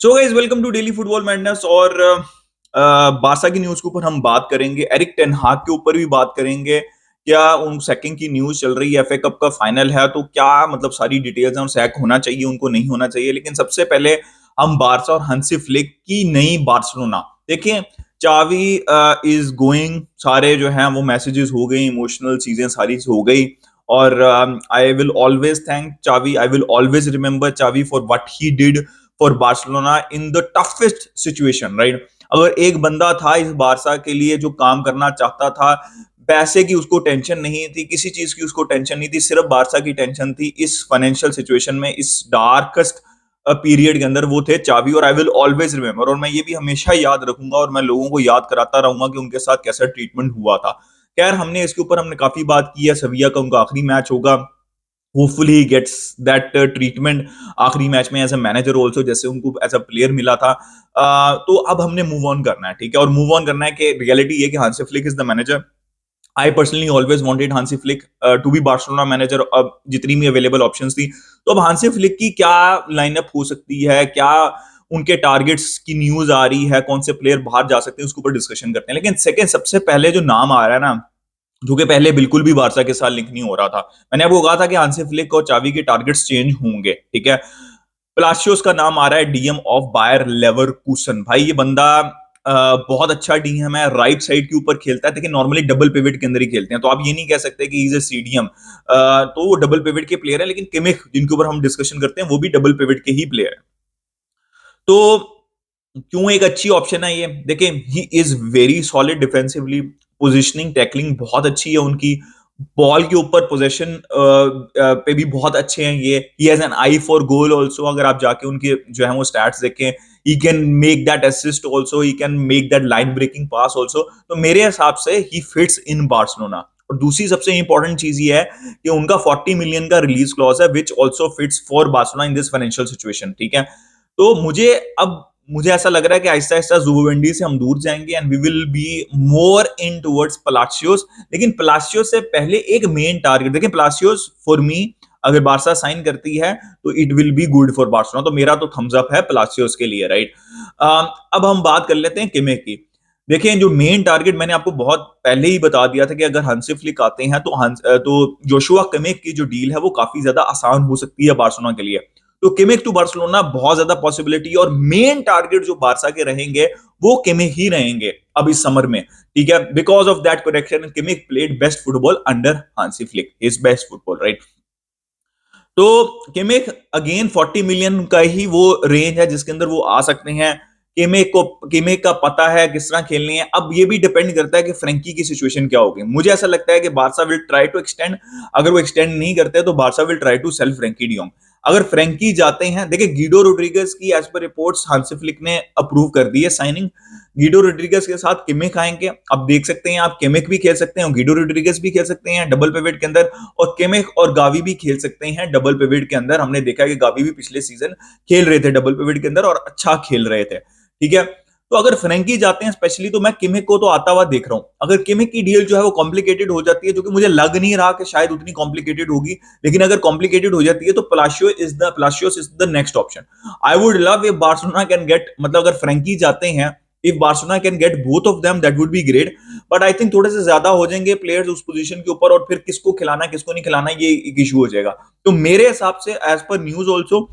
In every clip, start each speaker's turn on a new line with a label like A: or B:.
A: So guys welcome to daily football madness और Barca की news के ऊपर हम बात करेंगे। एरिक टेन हाग के ऊपर भी बात करेंगे। क्या उन सैकिंग की न्यूज चल रही है, एफए कप का फाइनल है तो क्या मतलब सारी डिटेल्स हैं, और सैक होना चाहिए उनको नहीं होना चाहिए। लेकिन सबसे पहले हम बारसा और हंसी फ्लिक की नई बार्सिलोना देखिए। चावी इज गोइंग, सारे जो हैं वो मैसेजेस हो गई, इमोशनल चीजें सारी हो गई। और आई विल ऑलवेज थैंक चावी, आई विल ऑलवेज रिमेंबर चावी for what he did for Barcelona in the toughest situation, right. अगर एक बंदा था इस बारसा के लिए जो काम करना चाहता था, पैसे की उसको टेंशन नहीं थी, किसी चीज की उसको टेंशन नहीं थी, सिर्फ बारसा की टेंशन थी इस फाइनेंशियल सिचुएशन में, इस डार्केस्ट पीरियड के अंदर, वो थे चावी। और आई विल ऑलवेज रिमेंबर, और मैं ये भी हमेशा याद रखूंगा और मैं लोगों को याद कराता रहूंगा कि उनके साथ कैसा ट्रीटमेंट हुआ था। खैर, हमने इसके ऊपर हमने काफी बात की है। सविया का उनका आखिरी मैच होगा, hopefully he gets that treatment आखिरी मैच में एज अ मैनेजर ऑल्सो, जैसे उनको एज अ प्लेयर मिला था। तो अब हमने मूव ऑन करना है, ठीक है। और मूव ऑन करना है कि रियलिटी ये कि Hansi Flick is the manager. I personally always wanted Hansi Flick to be Barcelona manager. अब जितनी भी अवेलेबल ऑप्शंस थी, तो अब हांसी फ्लिक की क्या लाइनअप हो सकती है, क्या उनके टारगेट्स की न्यूज आ रही है, कौन से प्लेयर बाहर जा सकते हैं, उसके ऊपर डिस्कशन करते हैं। लेकिन सेकंड सबसे पहले जो नाम आ रहा है ना, जो कि पहले बिल्कुल भी बारसा के साथ लिंक नहीं हो रहा था, मैंने आपको कहा था कि हांसी फ्लिक और चावी के टारगेट्स चेंज होंगे, ठीक है। प्लासियोस का नाम आ रहा है, डीएम ऑफ बायर लेवरकुसन। भाई ये बंदा बहुत अच्छा डीएम है, राइट साइड के ऊपर खेलता है, लेकिन नॉर्मली डबल पिवट के अंदर ही खेलते हैं, तो आप ये नहीं कह सकते कि इज ए सीडीएम। तो वो डबल पिवट के प्लेयर है, लेकिन किमिक जिनके ऊपर हम डिस्कशन करते हैं वो भी डबल पिवट के ही प्लेयर है। तो क्यों एक अच्छी ऑप्शन है ये, देखिए he is very solid defensively, positioning tackling बहुत अच्छी है उनकी, बॉल के ऊपर पोजेशन पे भी बहुत अच्छे हैं ये। He has an eye for goal also, अगर आप जाके उनके जो है वो स्टैट्स देखें, he can make that assist also, he can make that line breaking pass also. तो मेरे हिसाब से ही फिट्स इन बार्सिलोना। और दूसरी सबसे इंपॉर्टेंट चीज ये है कि उनका 40 मिलियन का रिलीज क्लॉज है, which also fits for Barcelona in this financial situation, ठीक है। तो मुझे ऐसा लग रहा है कि आहिस्ता आहिस्ता जुवेंडी से हम दूर जाएंगे and we will be more in towards Palacios. लेकिन पलासियोस से पहले एक मेन टारगेट देखें, पलासियोस फॉर मी अगर बारसा साइन करती है तो it will be good for Barcelona, तो मेरा तो थम्स अप है पलासियोस के लिए, राइट। अब हम बात कर लेते हैं किमे की। देखिए, जो मेन टारगेट मैंने आपको बहुत पहले ही बता दिया था कि अगर हांसी फ्लिक आते हैं तो जोशुआ किमिक की जो डील है वो काफी ज्यादा आसान हो सकती है बार्सिलोना के लिए। तो किमिक टू बार्सिलोना बहुत ज्यादा पॉसिबिलिटी, और मेन टारगेट जो बारसा के रहेंगे वो किमिक ही रहेंगे अब इस समर में, ठीक है। Because of that correction, Kimmich played best football under Hansi Flick, his best football, right. तो किमिक अगेन 40 मिलियन का ही वो रेंज है जिसके अंदर वो आ सकते हैं। किमिक का पता है किस तरह खेलनी है। अब ये भी डिपेंड करता है कि फ्रेंकी की सिचुएशन क्या होगी। मुझे ऐसा लगता है कि Barca will try to extend, अगर वो एक्सटेंड नहीं करते तो Barca will try to sell Frenkie de Jong. अगर फ्रेंकी जाते हैं, देखिए गीडो रोड्रिगेज की as per reports Hansi Flick ने अप्रूव कर दी है साइनिंग। गीडो रोड्रिगेज के साथ किमिक आएंगे, अब देख सकते हैं आप, किमिक भी खेल सकते हैं और गीडो रोड्रिगेज भी खेल सकते हैं डबल पिवट के अंदर, और किमिक और गावी भी खेल सकते हैं डबल पिवट के अंदर। हमने देखा कि गावी भी पिछले सीजन खेल रहे थे डबल पिवट के अंदर और अच्छा खेल रहे थे, ठीक है। तो अगर फ्रेंकी जाते हैं स्पेशली, तो मैं किमिक को तो आता हुआ देख रहा हूं। अगर किमिक की डील जो है वो कॉम्प्लिकेटेड हो जाती है, जो कि मुझे लग नहीं रहा कि शायद उतनी कॉम्प्लिकेटेड होगी, लेकिन अगर कॉम्प्लिकेटेड हो जाती है तो Palacios is the next option. I would love if Barcelona can get, मतलब अगर फ्रेंकी जाते हैं, if Barcelona can get both of them that would be great. But I think थोड़े से ज्यादा हो जाएंगे प्लेयर्स उस पोजीशन के ऊपर, और फिर किसको खिलाना किसको नहीं खिलाना ये एक इशू हो जाएगा। तो मेरे हिसाब से as per news also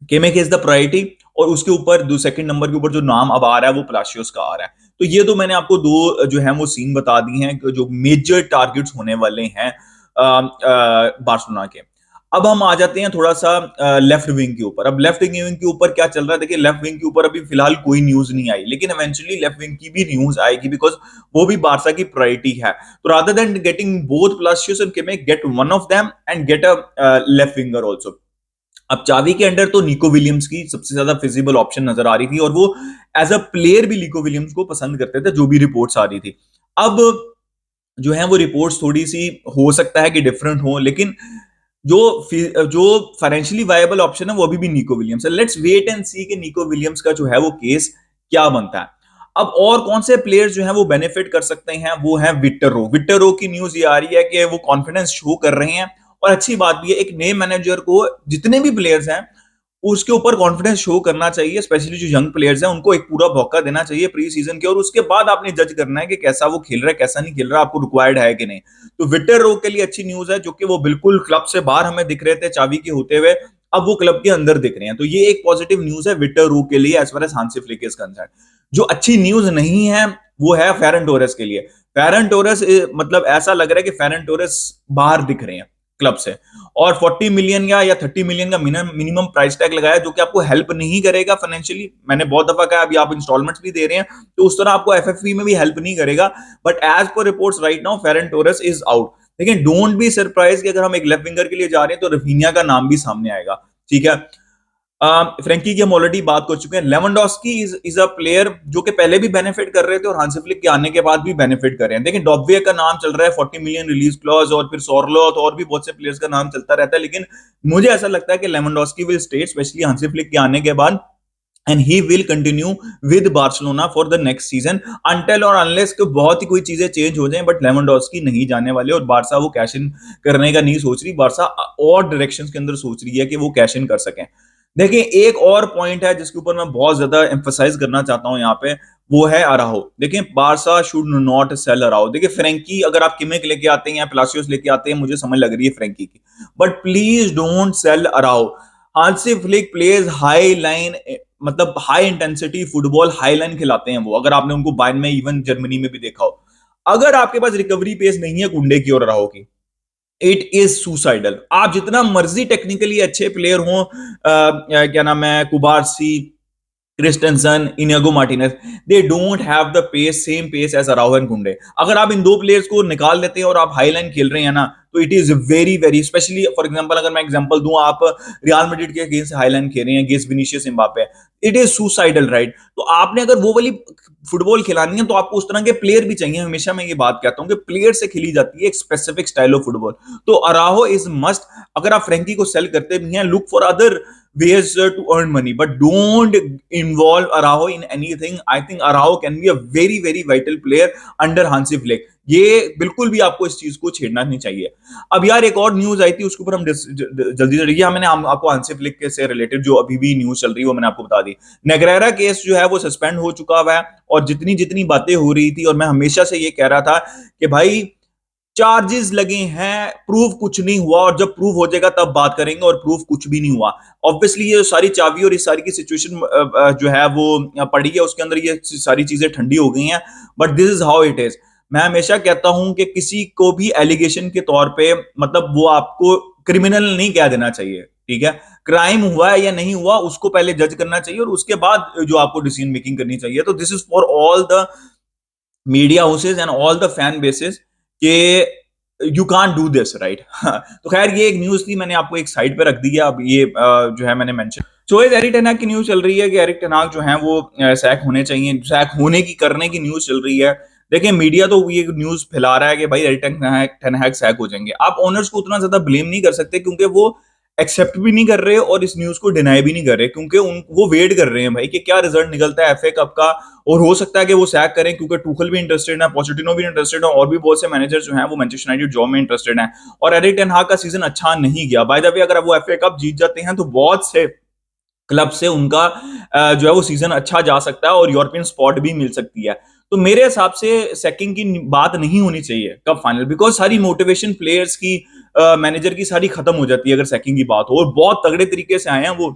A: Kimmich is the priority, और उसके ऊपर दो सेकंड नंबर के ऊपर जो नाम अब आ रहा है वो प्लाशियोस का आ रहा है। तो ये तो मैंने आपको दो जो है वो सीन बता दी हैं जो मेजर टारगेट्स होने वाले हैं बार्सिलोना के। अब हम आ जाते हैं थोड़ा सा लेफ्ट विंग के ऊपर। अब लेफ्ट विंग के ऊपर क्या चल रहा है, देखिए लेफ्ट विंग के ऊपर अभी फिलहाल कोई न्यूज नहीं आई, लेकिन इवेंचुअली लेफ्ट विंग की भी न्यूज आएगी, बिकॉज वो भी बारसा की प्रायोरिटी है। तो rather than getting both Palacios and Kimmich, get one of them and get a left winger also. अब चावी के अंडर तो निको विलियम्स की सबसे ज्यादा फिजिबल ऑप्शन नजर आ रही थी, और वो एज अ प्लेयर भी निको विलियम्स को पसंद करते थे, जो भी रिपोर्ट्स आ रही थी। अब जो है वो रिपोर्ट्स थोड़ी सी हो सकता है कि डिफरेंट हो, लेकिन जो जो फाइनेंशियली वायबल ऑप्शन है वो अभी भी निको विलियम्स है। लेट्स वेट एंड सी कि निको विलियम्स का जो है वो केस क्या बनता है। अब और कौन से प्लेयर्स जो है वो बेनिफिट कर सकते हैं, वो है विक्टर रो की न्यूज ये आ रही है कि वो कॉन्फिडेंस शो कर रहे हैं। और अच्छी बात भी है, एक नए मैनेजर को जितने भी प्लेयर्स हैं उसके ऊपर कॉन्फिडेंस शो करना चाहिए, स्पेशली जो यंग प्लेयर्स हैं उनको एक पूरा मौका देना चाहिए प्री सीजन के, और उसके बाद आपने जज करना है कि कैसा वो खेल रहा है, कैसा नहीं खेल रहा, आपको रिक्वायर्ड है कि नहीं। तो विक्टर रो के लिए अच्छी न्यूज है, जो कि वो बिल्कुल क्लब से बाहर हमें दिख रहे थे चावी के होते हुए, अब वो क्लब के अंदर दिख रहे हैं। तो ये एक पॉजिटिव न्यूज है विक्टर रू के लिए as far as Hansi Flick is concern. जो अच्छी न्यूज नहीं है वो है फेरन टोरेस के लिए। फेरन टोरेस मतलब ऐसा लग रहा है कि फेरन टोरेस बाहर दिख रहे हैं क्लब से, और 40 मिलियन या 30 मिलियन का मिनिमम प्राइस टैग लगाया, जो कि आपको हेल्प नहीं करेगा फाइनेंशियली। मैंने बहुत दफा कहा, अभी आप इंस्टॉलमेंट्स भी दे रहे हैं तो उस तरह आपको एफएफपी में भी हेल्प नहीं करेगा। But as per reports right now Ferran Torres is out. लेकिन डोंट बी सरप्राइज कि अगर हम एक लेफ्ट विंगर के लिए जा रहे हैं तो रफीनिया का नाम भी सामने आएगा, ठीक है। फ्रैंकी की हम ऑलरेडी बात कर चुके हैं। लेवेंडोस्की इज अ प्लेयर जो कि पहले भी बेनिफिट कर रहे थे और हांसी फ्लिक के आने के बाद भी बेनिफिट कर रहे हैं। देखिए डॉबवे का नाम चल रहा है, 40 मिलियन रिलीज क्लॉज, और फिर सोरलोथ और भी बहुत से प्लेयर्स का नाम चलता रहता है, लेकिन मुझे ऐसा लगता है कि Lewandowski will stay, specially Hansi Flick के आने के बाद, and he will continue with Barcelona for the next season until और अनलेस कि बहुत ही कोई चीजें चेंज हो जाएं। बट लेवेंडोस्की नहीं जाने वाले, और बारसा वो कैश इन करने का नहीं सोच रही, बारसा और डायरेक्शंस के अंदर सोच रही है कि वो कैश इन कर सकें। देखिए एक और पॉइंट है जिसके ऊपर मैं बहुत ज्यादा एम्फसाइज करना चाहता हूं यहाँ पे, वो है अराहो। देखिए बारसा शुड नॉट सेल अराहो। देखिए फ्रैंकी अगर आप किमिक लेके आते हैं या प्लासियोस लेके आते हैं, मुझे समझ लग रही है फ्रैंकी की, but please don't sell Araujo. Hansi Flick plays high line, मतलब high intensity football, high line खिलाते हैं वो। अगर आपने उनको बायर्न में, इवन जर्मनी में भी देखा हो, अगर आपके पास रिकवरी पेस नहीं है कुंडे की और अराहो की, इट इज सुसाइडल। आप जितना मर्जी टेक्निकली अच्छे प्लेयर हो, क्या नाम है, Cubarsi, Christensen, Inigo Martinez, they don't have the pace, same pace as Araujo and Kounde. अगर आप इन दो प्लेयर्स को निकाल देते हैं और आप हाई लाइन खेल रहे हैं ना, तो it is very very, specially for example अगर मैं एग्जांपल दूं, आप रियल मैड्रिड के अगेंस्ट हाई लाइन खेल रहे हैं, against Vinicius Mbappe, it is suicidal, right. तो आपने अगर वो वाली फुटबॉल खिलानी है तो आपको उस तरह के प्लेयर भी चाहिए। हमेशा मैं ये बात कहता हूं कि प्लेयर से खेली जाती है एक स्पेसिफिक स्टाइल ऑफ फुटबॉल। तो अराहो इज मस्ट। अगर आप फ्रैंकी को सेल करते भी हैं, look for other ways to earn money, but don't involve Araujo in anything. I think Araujo can be a very very vital player under Hansi Flick. ये बिल्कुल भी आपको इस चीज को छेड़ना नहीं चाहिए। अब यार एक और न्यूज आई थी, उसके ऊपर हम जल्दी से, ये मैंने आपको हांसी फ्लिक से रिलेटेड जो अभी भी न्यूज चल रही है वो मैंने आपको बता दी। नेग्रेरा केस जो है वो सस्पेंड हो चुका हुआ है, और जितनी जितनी बातें हो रही थी, और मैं हमेशा से ये कह रहा था कि भाई चार्जेस लगे हैं, प्रूफ कुछ नहीं हुआ, और जब प्रूफ हो जाएगा तब बात करेंगे, और प्रूफ कुछ भी नहीं हुआ। ऑब्वियसली ये सारी चाबी और इस सारी की सिचुएशन जो है वो पड़ी है, उसके अंदर ये सारी चीजें ठंडी हो गई हैं, but this is how it is. मैं हमेशा कहता हूं कि किसी को भी एलिगेशन के तौर पे, मतलब वो आपको क्रिमिनल नहीं कह देना चाहिए, ठीक है। क्राइम हुआ है या नहीं हुआ उसको पहले जज करना चाहिए, और उसके बाद जो आपको डिसीजन मेकिंग करनी चाहिए। तो this is for all the media houses and all the fan bases कि you can't do this, right. तो खैर ये एक न्यूज थी, मैंने आपको एक साइड पे रख दी है। अब ये जो है मैंने मेंशन, सो एरिक टेन हाग की न्यूज चल रही है कि एरिक टेन हाग जो है वो सैक होने चाहिए, सैक होने की करने की न्यूज चल रही है। देखिए मीडिया तो ये न्यूज फैला रहा है कि भाई एरिक टेन हाग सैक हो जाएंगे। आप ओनर्स को उतना ज्यादा ब्लेम नहीं कर सकते, क्योंकि वो एक्सेप्ट भी नहीं कर रहे और इस न्यूज को डिनाई भी नहीं कर रहे, क्योंकि वो वेट कर रहे हैं भाई कि क्या रिजल्ट निकलता है एफए कप का, और हो सकता है कि वो सैक करें, क्योंकि टूखल भी इंटरेस्टेड है, पोचेटिनो भी इंटरेस्टेड है, और भी बहुत से मैनेजर जो हैं वो मैनचेस्टर यूनाइटेड जॉब में इंटरेस्टेड हैं। और एरिक टेन हाग का सीजन अच्छा नहीं गया, बाय द वे अगर वो एफए कप जीत जाते हैं तो बहुत से क्लब से उनका जो है वो सीजन अच्छा जा सकता है, और यूरोपियन स्पॉट भी मिल सकती है। तो मेरे हिसाब से सेकिंग की बात नहीं होनी चाहिए कब फाइनल, बिकॉज सारी मोटिवेशन प्लेयर्स की, मैनेजर की सारी खत्म हो जाती है अगर सेकिंग की बात हो। और बहुत तगड़े तरीके से आए हैं वो,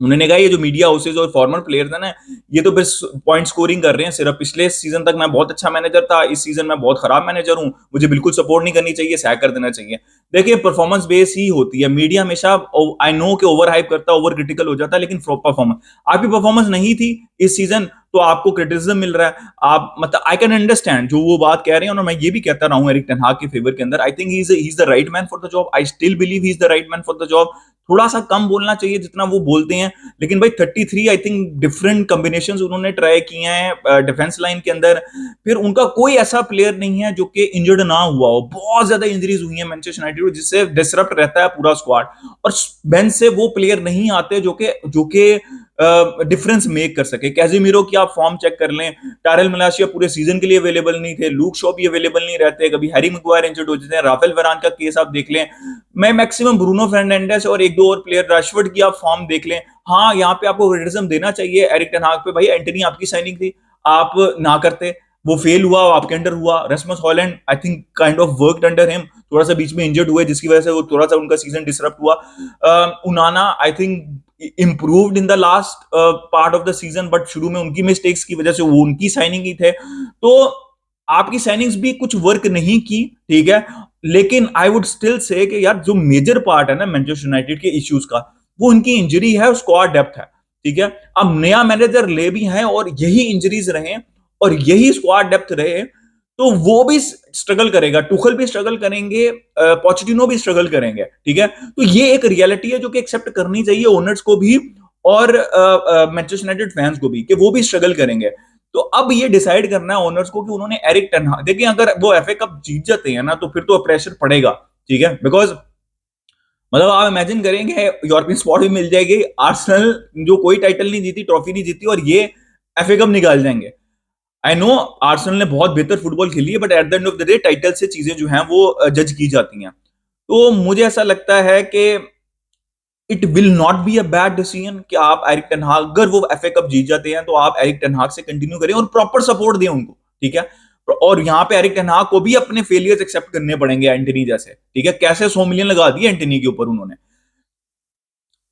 A: उन्होंने कहा ये जो मीडिया हाउसेज और फॉर्मर प्लेयर्स हैं ना, ये तो बस पॉइंट स्कोरिंग कर रहे हैं सिर्फ। पिछले सीजन तक मैं बहुत अच्छा मैनेजर था, इस सीजन में बहुत खराब मैनेजर हूं, मुझे बिल्कुल सपोर्ट नहीं करनी चाहिए, सैक कर देना चाहिए। देखिए परफॉर्मेंस बेस ही होती है, मीडिया हमेशा आई नो कि ओवर हाइप करता है, ओवर क्रिटिकल हो जाता है, लेकिन परफॉर्मेंस, आपकी परफॉर्मेंस नहीं थी इस सीजन तो आपको क्रिटिसिज्म मिल रहा है। आप मतलब आई कैन अंडरस्टैंड जो वो बात कह रहे हैं, और मैं ये भी कहता रहा हूं एरिक टेन हाग के फेवर के अंदर, I think he is the right man for the job. I still believe he is the right man for the job. थोड़ा सा कम बोलना चाहिए जितना वो बोलते हैं, लेकिन भाई 33 आई थिंक डिफरेंट कॉम्बिनेशंस उन्होंने ट्राई किए हैं डिफेंस लाइन के अंदर। फिर उनका कोई ऐसा प्लेयर नहीं है जो कि इंजर्ड ना हुआ हो। बहुत ज्यादा इंजरीज हुई हैं मैनचेस्टर यूनाइटेड को, जिससे डिसरप्ट रहता है पूरा स्क्वाड, और बेंच से वो प्लेयर नहीं आते जो कि डिफरेंस मेक कर सके। कैजेमीरो की आप फॉर्म चेक कर लें, टारेल मलाशिया पूरे सीजन के लिए अवेलेबल नहीं थे, लूक शॉ भी अवेलेबल नहीं रहते, कभी हैरी मैग्वायर इंजर्ड हो जाते हैं, राफेल वेरान का केस आप देख लें, मैं मैक्सिमम ब्रूनो फर्नांडिस और एक दो और प्लेयर, राशफोर्ड की आप फॉर्म देख लें, हाँ, यहाँ पे आपको क्रेडिटिज्म देना चाहिए एरिक टेन हाग पे। भाई एंटनी आपकी साइनिंग थी, आप ना करते, वो फेल हुआ, आपके अंडर हुआ। Rasmus Hojlund I think kind of worked under him, थोड़ा सा बीच में इंजर्ड हुए जिसकी वजह से वो थोड़ा सा उनका सीजन डिसरप्ट हुआ। उनाना I think improved in the last part of the season, but शुरू में उनकी मिस्टेक्स की वजह से वो उनकी साइनिंग ही थे। तो आपकी साइनिंग्स भी कुछ वर्क नहीं की, ठीक है, लेकिन आई वुड स्टिल से कि यार जो मेजर पार्ट है ना मैनचेस्टर यूनाइटेड के इश्यूज का, वो उनकी इंजरी है, स्क्वाड डेप्थ है, ठीक है। अब नया मैनेजर ले भी है और यही इंजरीज रहे और यही स्क्वाड डेप्थ रहे, तो वो भी स्ट्रगल करेगा, टुखल भी स्ट्रगल करेंगे, पोचेटिनो भी स्ट्रगल करेंगे, ठीक है। तो ये एक रियलिटी है जो कि एक्सेप्ट करनी चाहिए ओनर्स को भी और मैनचेस्टर यूनाइटेड फैंस को भी, कि वो भी स्ट्रगल करेंगे। तो अब ये डिसाइड करना है ओनर्स को कि उन्होंने एरिक टेन हाग, देखिए अगर वो एफए कप जीत जाते हैं ना तो फिर तो प्रेशर पड़ेगा, ठीक है, बिकॉज मतलब आप इमेजिन करेंगे यूरोपियन स्पॉट भी मिल जाएगी, आर्सेनल जो कोई टाइटल नहीं जीती, ट्रॉफी नहीं जीती, और ये एफए कप निकाल जाएंगे। आई नो आर्सेनल ने बहुत बेहतर फुटबॉल खेली है, but at the end of the day title से चीजें जो हैं वो जज की जाती हैं। तो मुझे ऐसा लगता है कि it will not be a bad decision कि आप एरिक टेन हाग, अगर वो एफए कप जीत जाते हैं तो आप एरिक टेन हाग से कंटिन्यू करें और प्रॉपर सपोर्ट दें उनको, ठीक है। और यहाँ पे एरिक टेन हाग को भी अपने फेलियर्स एक्सेप्ट करने पड़ेंगे एंटनी जैसे, ठीक है। कैसे 100 मिलियन लगा दिए एंटनी के ऊपर उन्होंने,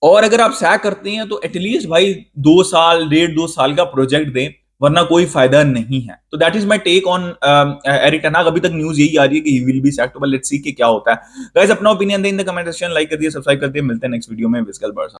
A: और अगर आप सैक करते हैं तो एटलीस्ट भाई 2 साल, 1.5 2 साल का प्रोजेक्ट दें, वरना कोई फायदा नहीं है। तो that is my take on Erik ten Hag. अभी तक न्यूज यही आ रही है कि he will be sacked, but let's see कि क्या होता है। गाइस अपना ओपिनियन दें in the comment section, like कर दिए, सब्सक्राइब कर दिए, मिलते हैं नेक्स्ट वीडियो में। विस्कल बर्स।